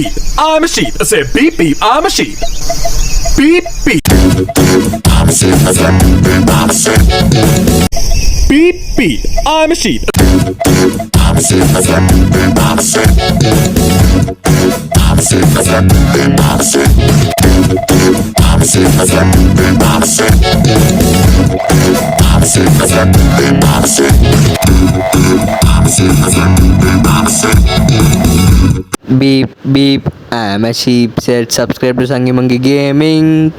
beep, I'm a sheep. I said beep beep, I'm a sheep. Beep beep. I'm a sheep. I said beep beep, I'm a sheep. Beep beep, I'm a sheep. I'm a sheep. I said beep beep, I'm a sheep. I'm a sheep. I said beep beep, I'm a sheep. I'm a sheep. I said beep beep, I'm a sheep. I'm a sheep. I said beep beep, I'm a sheep. I'm a sheep. I said beep beep, I'm a sheep. Beep beep, I'm a sheep. Said subscribe to Sangi Mangi Gaming.